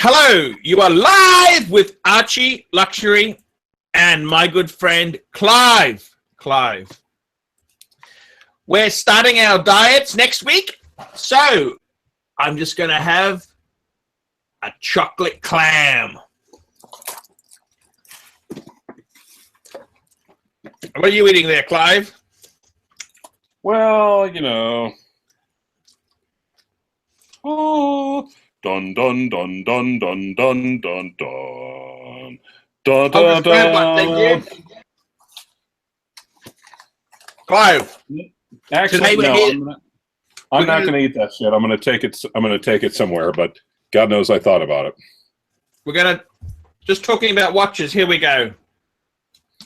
Hello, you are live with Archie Luxury and my good friend Clive. We're starting our diets next week, so I'm just going to have a chocolate clam. What are you eating there, Clive? Well, you know. Oh, dun dun dun dun dun dun dun dun dun dun dun. Clive. Actually, no, I'm not going to eat that shit. I'm going to take it. I'm going to take it somewhere. But God knows I thought about it. We're going to just talking about watches. Here we go.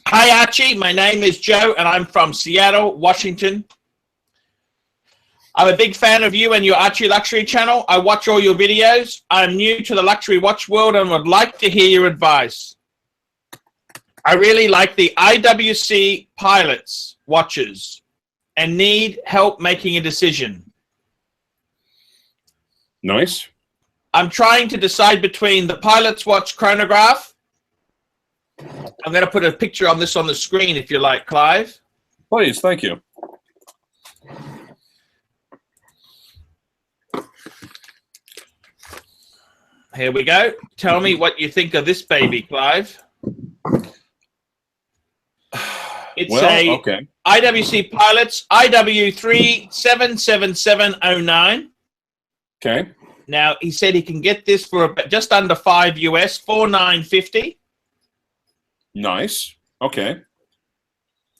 Hi, Archie. My name is Joe, and I'm from Seattle, Washington. I'm a big fan of you and your Archie Luxury channel. I watch all your videos. I'm new to the luxury watch world and would like to hear your advice. I really like the IWC Pilots watches and need help making a decision. Nice. I'm trying to decide between the Pilot's watch chronograph. I'm going to put a picture on this on the screen if you like, Clive. Please, thank you. Here we go. Tell me what you think of this baby, Clive. It's okay. IWC Pilots IW377709. Okay. Now, he said he can get this for just under $5 US, $4,950. Nice. Okay.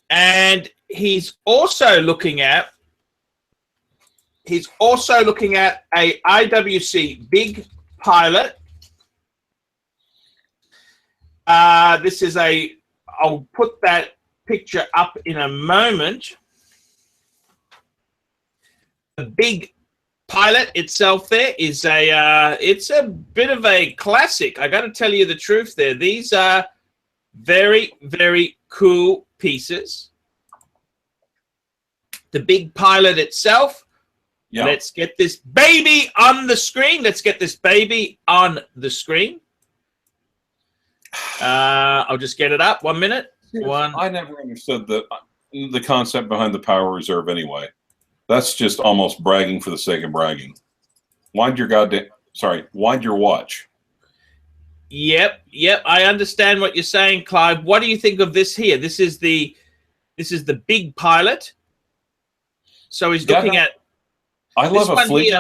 And he's also looking at a IWC Big Pilot. This is I'll put that picture up in a moment. The Big Pilot itself there is it's a bit of a classic. I got to tell you the truth there. These are very, very cool pieces. The Big Pilot itself. Yep. Let's get this baby on the screen. I'll just get it up. 1 minute. I never understood the concept behind the power reserve anyway. That's just almost bragging for the sake of bragging. Wind your watch. Yep. I understand what you're saying, Clive. What do you think of this here? This is the Big Pilot. So he's looking at. I love a fleet.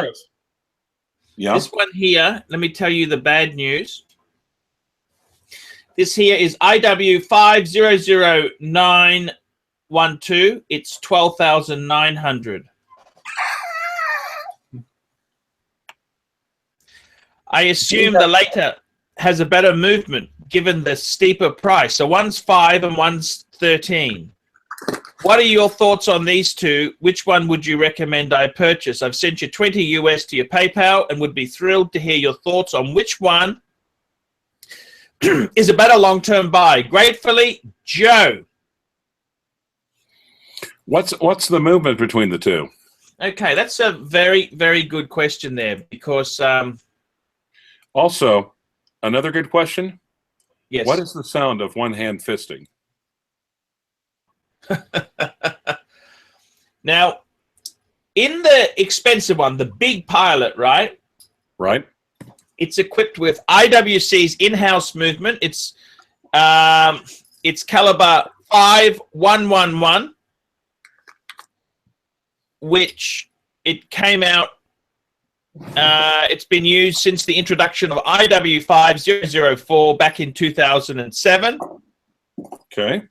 Yeah. This one here, let me tell you the bad news. This here is IW500912. It's 12,900. I assume the later has a better movement given the steeper price. So one's 5 and one's 13. What are your thoughts on these two? Which one would you recommend I purchase? I've sent you 20 US to your PayPal and would be thrilled to hear your thoughts on which one is a better long-term buy. Gratefully, Joe. What's the movement between the two? Okay, that's a very, very good question there because... also, another good question. Yes. What is the sound of one hand fisting? Now, in the expensive one, the Big Pilot, right? Right. It's equipped with IWC's in-house movement. It's caliber 5111, which it came out. It's been used since the introduction of IW5004 back in 2007. Okay.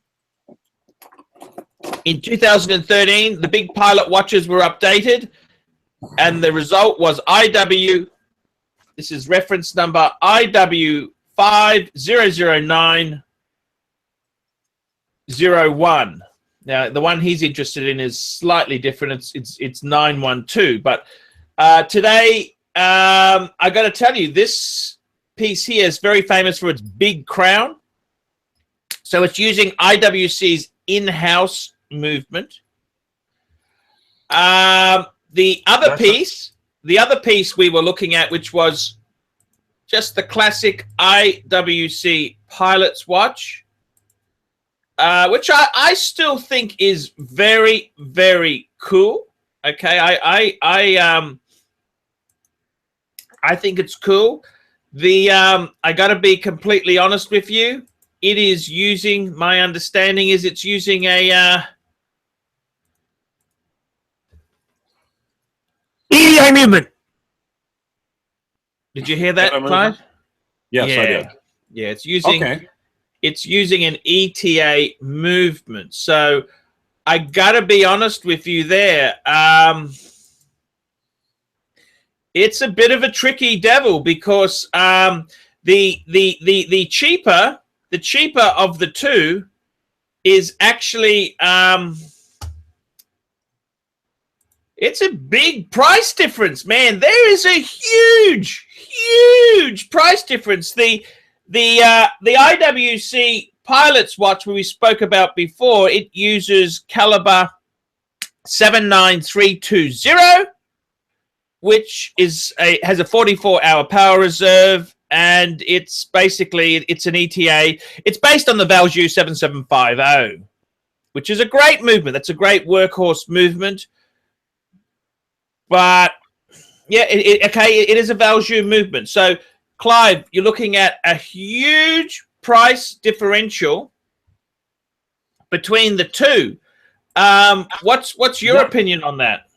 In 2013, the Big Pilot watches were updated, and the result was this is reference number IW500901. Now, the one he's interested in is slightly different. It's 912. But today, I got to tell you, this piece here is very famous for its big crown. So it's using IWC's in-house movement. The other piece we were looking at, which was just the classic IWC pilot's watch, which I still think is very, very cool. Okay, I think it's cool. I got to be completely honest with you. It is using, my understanding is it's using a ETA movement. Did you hear that, Clive? Yes, yeah. I did. Yeah, it's using an ETA movement. So I gotta be honest with you there. It's a bit of a tricky devil because the cheaper of the two is actually it's a big price difference, man. There is a huge price difference. The IWC pilot's watch we spoke about before, it uses caliber 79320, which is has a 44-hour power reserve, and it's basically it's an ETA. It's based on the Valjoux 7750, which is a great movement. That's a great workhorse movement. But yeah, it is a Valjoux movement. So, Clive, you're looking at a huge price differential between the two. What's your opinion on that?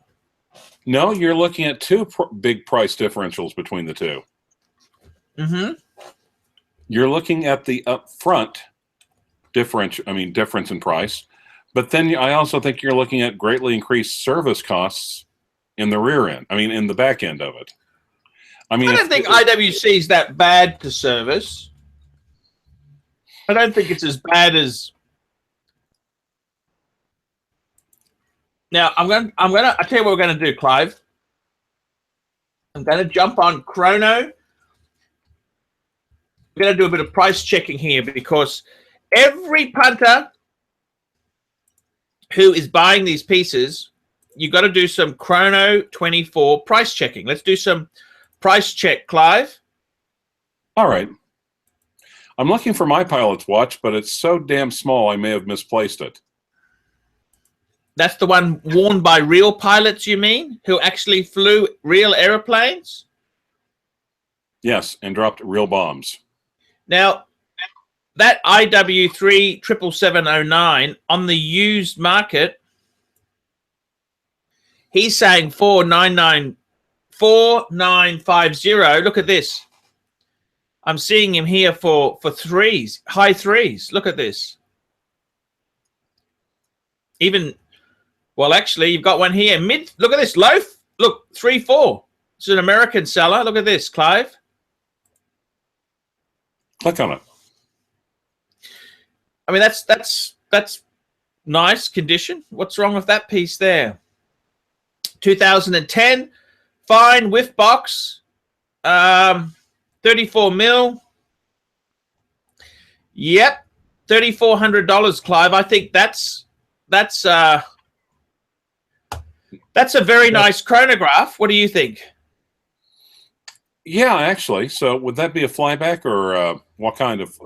No, you're looking at two big price differentials between the two. Mm-hmm. You're looking at the upfront difference in price, but then I also think you're looking at greatly increased service costs in the rear end. In the back end of it. I don't think IWC is that bad to service. I don't think it's as bad as. Now I'll tell you what we're gonna do, Clive. I'm gonna jump on Chrono. We're gonna do a bit of price checking here because every punter who is buying these pieces, you got to do some Chrono 24 price checking. Let's do some price check, Clive. All right. I'm looking for my pilot's watch, but it's so damn small I may have misplaced it. That's the one worn by real pilots, you mean? Who actually flew real airplanes? Yes, and dropped real bombs. Now, that IW3 77709 on the used market, he's saying 4950. Look at this. I'm seeing him here for threes, high threes. Look at this. Even, well, actually, you've got one here. Look at this. Loaf. Look, 3-4. It's an American seller. Look at this, Clive. Click on it. That's nice condition. What's wrong with that piece there? 2010, fine whiff box, 34 mil. Yep, $3,400, Clive. I think that's a very nice chronograph. What do you think? Yeah, actually. So would that be a flyback or what kind of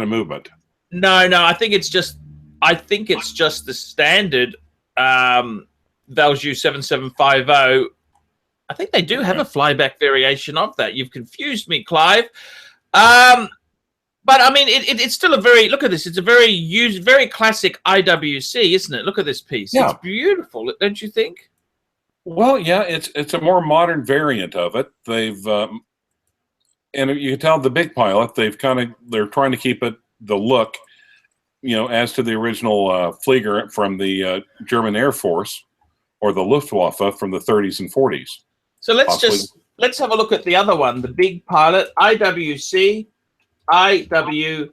movement? No. I think it's just the standard Valjoux 7750. I think they do have a flyback variation of that. You've confused me, Clive. But it's still a very, look at this. It's a very classic IWC, isn't it? Look at this piece. Yeah. It's beautiful, don't you think? Well, yeah, it's a more modern variant of it. They've and you can tell the big pilot, they're trying to keep it the look, as to the original Flieger from the German Air Force or the Luftwaffe from the 30s and 40s. So let's have a look at the other one, the big pilot, IWC IW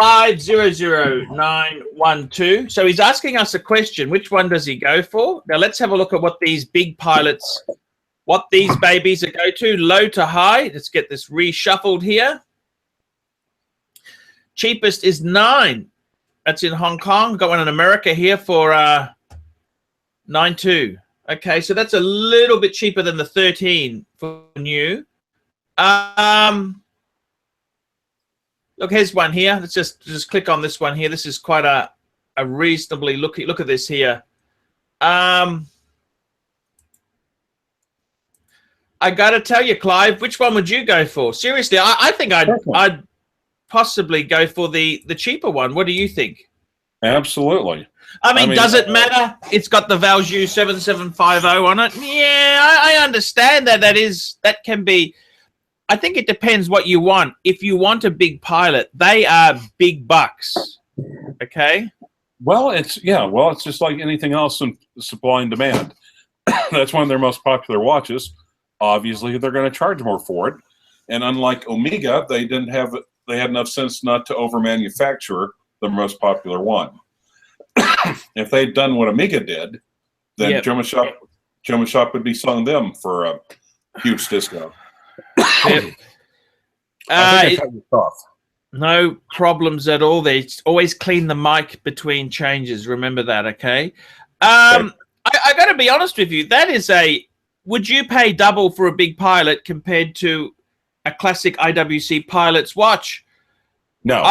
500912. So he's asking us a question. Which one does he go for? Now let's have a look at what these big pilots, what these babies are go to, low to high. Let's get this reshuffled here. Cheapest is 9. That's in Hong Kong. Got one in America here for 9.2. Okay, so that's a little bit cheaper than the 13 for new. Look, here's one here. Let's just click on this one here. This is quite a reasonably look at this here. I got to tell you, Clive, which one would you go for? Seriously, I think I'd possibly go for the cheaper one. What do you think? Absolutely. I mean, does it matter? It's got the Valjoux 7750 on it. Yeah, I understand that. That can be. I think it depends what you want. If you want a big pilot, they are big bucks. Okay. Well, it's just like anything else in supply and demand. That's one of their most popular watches. Obviously, they're going to charge more for it. And unlike Omega, they had enough sense not to over-manufacture the most popular one. If they'd done what Omega did, then Joma Shop would be selling them for a huge discount. No problems at all. They always clean the mic between changes. Remember that, okay? I got to be honest with you. That is would you pay double for a big pilot compared to a classic IWC pilot's watch? No.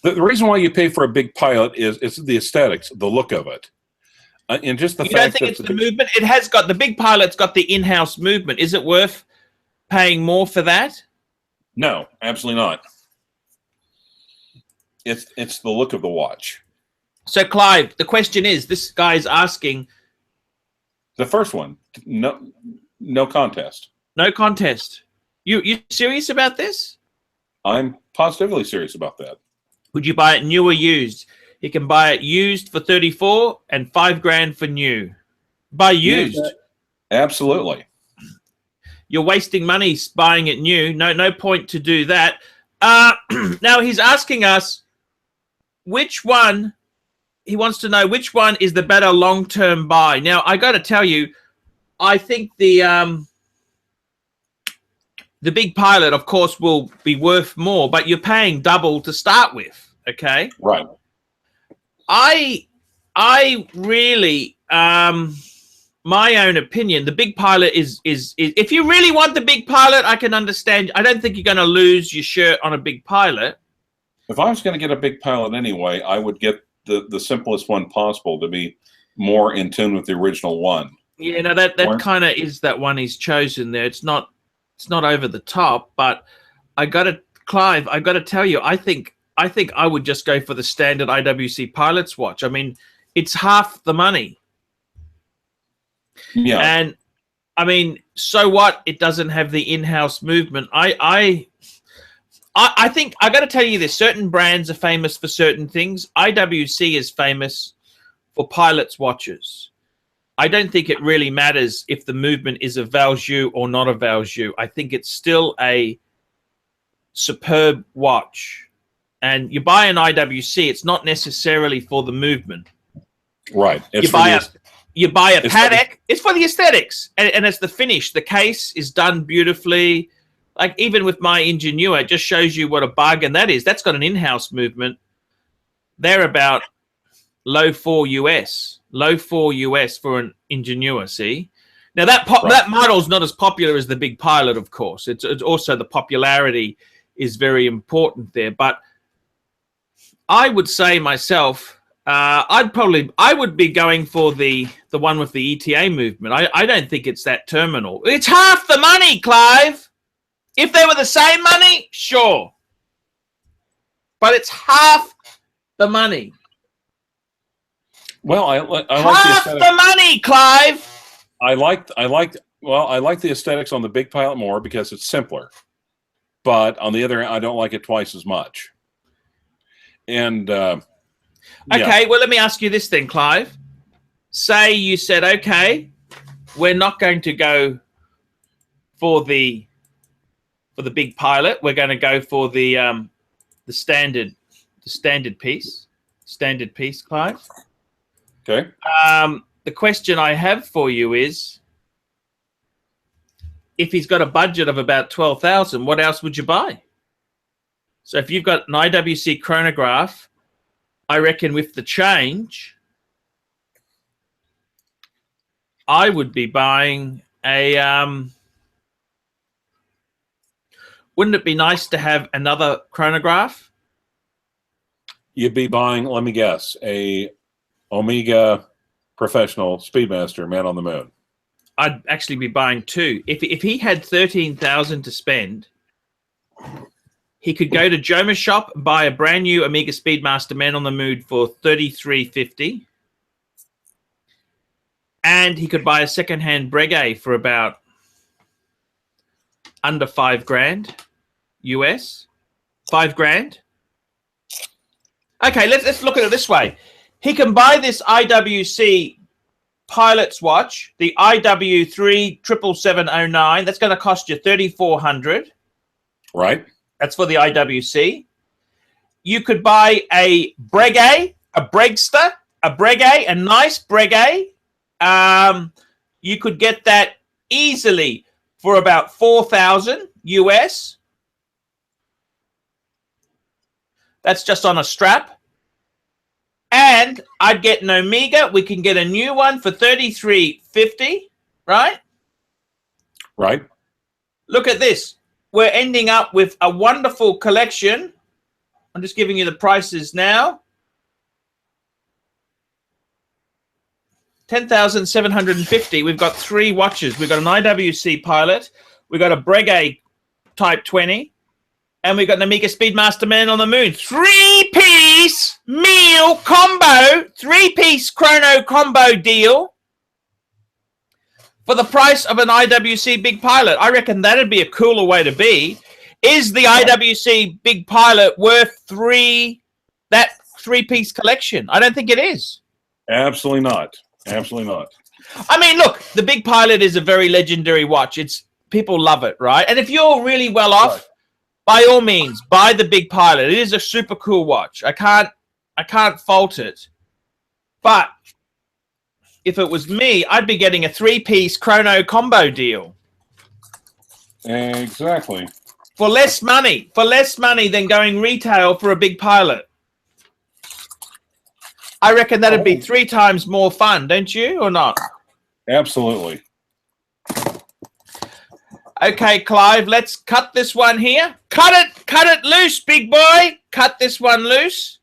The reason why you pay for a big pilot is the aesthetics, the look of it, and just the fact that you don't think it's the movement. It has got the big pilot's got the in-house movement. Is it worth paying more for that? No, absolutely not. It's the look of the watch. So, Clive, the question is: this guy's asking. The first one, no contest. No contest. You serious about this? I'm positively serious about that. Would you buy it new or used? You can buy it used for 34 and $5 grand for new. Buy used. Yeah, absolutely. You're wasting money buying it new. No point to do that. Now he's asking us which one. He wants to know which one is the better long-term buy. Now I got to tell you, I think the big pilot, of course, will be worth more, but you're paying double to start with. Okay. Right. I really, my own opinion, the big pilot is if you really want the big pilot, I can understand. I don't think you're going to lose your shirt on a big pilot. If I was going to get a big pilot anyway, I would get the simplest one possible to be more in tune with the original one. Yeah, no, that kind of is that one he's chosen there. It's not over the top, but Clive, I got to tell you, I think I would just go for the standard IWC pilot's watch. I mean, it's half the money. Yeah. And I mean, so what? It doesn't have the in-house movement. I think I got to tell you this: certain brands are famous for certain things. IWC is famous for pilots' watches. I don't think it really matters if the movement is a Valjoux or not a Valjoux. I think it's still a superb watch. And you buy an IWC, it's not necessarily for the movement. Right. You buy a Patek, it's for the aesthetics. And it's the finish. The case is done beautifully. Like even with my Ingenua, it just shows you what a bargain that is. That's got an in-house movement. They're about low 4 US for an Ingenua, see? Now that model's not as popular as the big pilot, of course. It's also the popularity is very important there. But I would say myself, I would be going for the one with the ETA movement. I don't think it's that terminal. It's half the money, Clive. If they were the same money, sure. But it's half the money. Well, I like half the money, Clive. I like the aesthetics on the big pilot more because it's simpler. But on the other hand, I don't like it twice as much. And okay, well, let me ask you this then, Clive. Say you said, okay, we're not going to go for the big pilot. We're going to go for the standard piece, Clive. Okay. The question I have for you is, if he's got a budget of about 12,000, what else would you buy? So if you've got an IWC chronograph, I reckon with the change, I would be buying a wouldn't it be nice to have another chronograph? You'd be buying, let me guess, a Omega Professional Speedmaster Man on the Moon. I'd actually be buying two. If he had 13,000 to spend, he could go to Joma's shop and buy a brand new Omega Speedmaster Man on the Moon for $33.50. And he could buy a secondhand Breguet for about under $5,000 US. $5,000. Okay, let's look at it this way. He can buy this IWC pilot's watch, the IW3 77709. That's going to cost you $3,400. Right. That's for the IWC. You could buy a Breguet, a Bregster, a Breguet, a nice Breguet. You could get that easily for about $4,000 US. That's just on a strap. And I'd get an Omega. We can get a new one for $33.50, right? Right. Look at this. We're ending up with a wonderful collection. I'm just giving you the prices now. $10,750. We've got three watches. We've got an IWC Pilot. We've got a Breguet Type 20. And we've got an Omega Speedmaster Man on the Moon. Three-piece meal combo. Three-piece chrono combo deal. For the price of an IWC Big Pilot. I reckon that'd be a cooler way to be. Is the IWC Big Pilot worth that three-piece collection? I don't think it is. Absolutely not. Absolutely not. I mean, look, the Big Pilot is a very legendary watch. People love it, right? And if you're really well off, right, by all means, buy the Big Pilot. It is a super cool watch. I can't fault it. But if it was me, I'd be getting a three-piece chrono combo deal. Exactly. For less money than going retail for a Big Pilot. I reckon that'd be 3 times more fun, don't you, or not? Absolutely. Okay, Clive, let's cut this one here. Cut it loose, big boy. Cut this one loose.